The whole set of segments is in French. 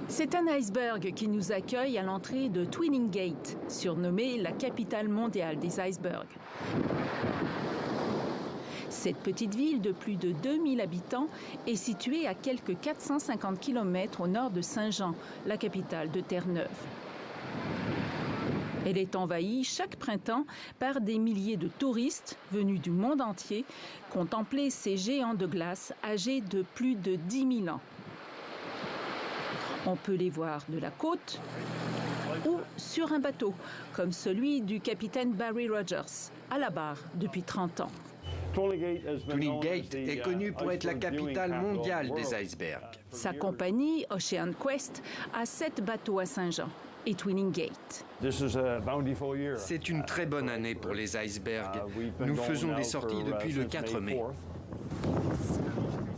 C'est un iceberg qui nous accueille à l'entrée de Twining Gate, surnommée la capitale mondiale des icebergs. Cette petite ville de plus de 2000 habitants est située à quelques 450 km au nord de Saint-Jean, la capitale de Terre-Neuve. Elle est envahie chaque printemps par des milliers de touristes venus du monde entier contempler ces géants de glace âgés de plus de 10 000 ans. On peut les voir de la côte ou sur un bateau, comme celui du capitaine Barry Rogers, à la barre depuis 30 ans. Twining Gate est connue pour être la capitale mondiale des icebergs. Sa compagnie, Ocean Quest, a 7 bateaux à Saint-Jean et Twining Gate. C'est une très bonne année pour les icebergs. Nous faisons des sorties depuis le 4 mai.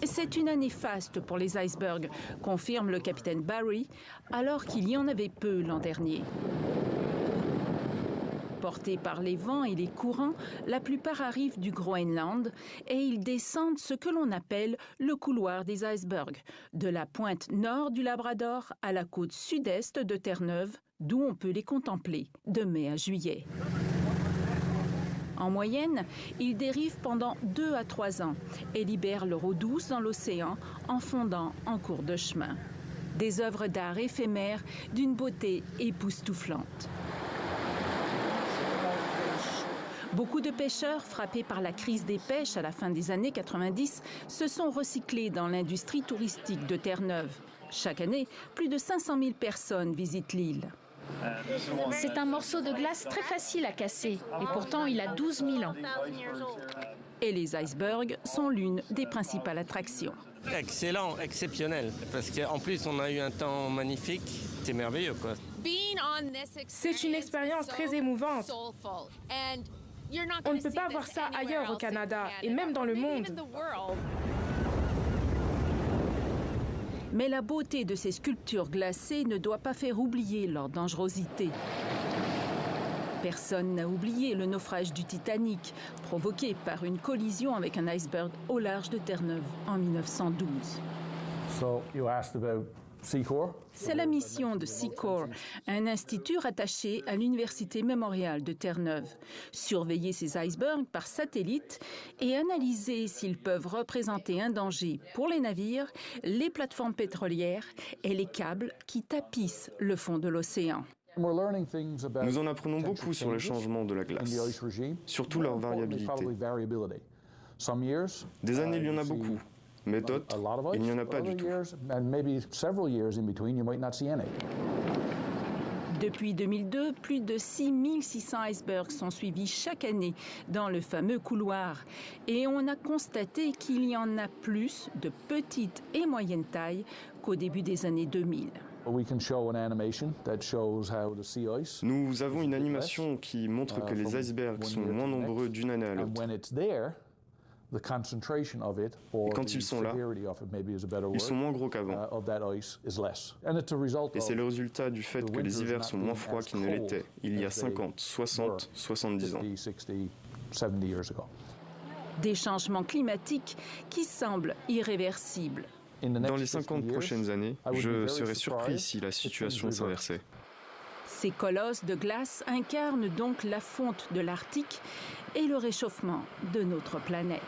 C'est une année faste pour les icebergs, confirme le capitaine Barry, alors qu'il y en avait peu l'an dernier. Portés par les vents et les courants, la plupart arrivent du Groenland et ils descendent ce que l'on appelle le couloir des icebergs, de la pointe nord du Labrador à la côte sud-est de Terre-Neuve, d'où on peut les contempler de mai à juillet. En moyenne, ils dérivent pendant 2 à 3 ans et libèrent leur eau douce dans l'océan en fondant en cours de chemin. Des œuvres d'art éphémères d'une beauté époustouflante. Beaucoup de pêcheurs, frappés par la crise des pêches à la fin des années 90, se sont recyclés dans l'industrie touristique de Terre-Neuve. Chaque année, plus de 500 000 personnes visitent l'île. C'est un morceau de glace très facile à casser, et pourtant il a 12 000 ans. Et les icebergs sont l'une des principales attractions. Excellent, exceptionnel, parce qu'en plus on a eu un temps magnifique, c'est merveilleux quoi. C'est une expérience très émouvante. On ne peut pas voir ça ailleurs au Canada, et même dans le monde. Mais la beauté de ces sculptures glacées ne doit pas faire oublier leur dangerosité. Personne n'a oublié le naufrage du Titanic, provoqué par une collision avec un iceberg au large de Terre-Neuve en 1912. C'est la mission de Seacorp, un institut rattaché à l'Université Memorial de Terre-Neuve. Surveiller ces icebergs par satellite et analyser s'ils peuvent représenter un danger pour les navires, les plateformes pétrolières et les câbles qui tapissent le fond de l'océan. Nous en apprenons beaucoup sur le changement de la glace, surtout leur variabilité. Des années, il y en a beaucoup. Mais d'autres, il n'y en a pas du tout. Depuis 2002, plus de 6600 icebergs sont suivis chaque année dans le fameux couloir. Et on a constaté qu'il y en a plus de petite et moyenne taille qu'au début des années 2000. Nous avons une animation qui montre que les icebergs sont moins nombreux d'une année à l'autre. Et quand ils sont là, ils sont moins gros qu'avant. Et c'est le résultat du fait que les hivers sont moins froids qu'ils ne l'étaient il y a 50, 60, 70 ans. Des changements climatiques qui semblent irréversibles. Dans les 50 prochaines années, je serais surpris si la situation s'inversait. Ces colosses de glace incarnent donc la fonte de l'Arctique et le réchauffement de notre planète.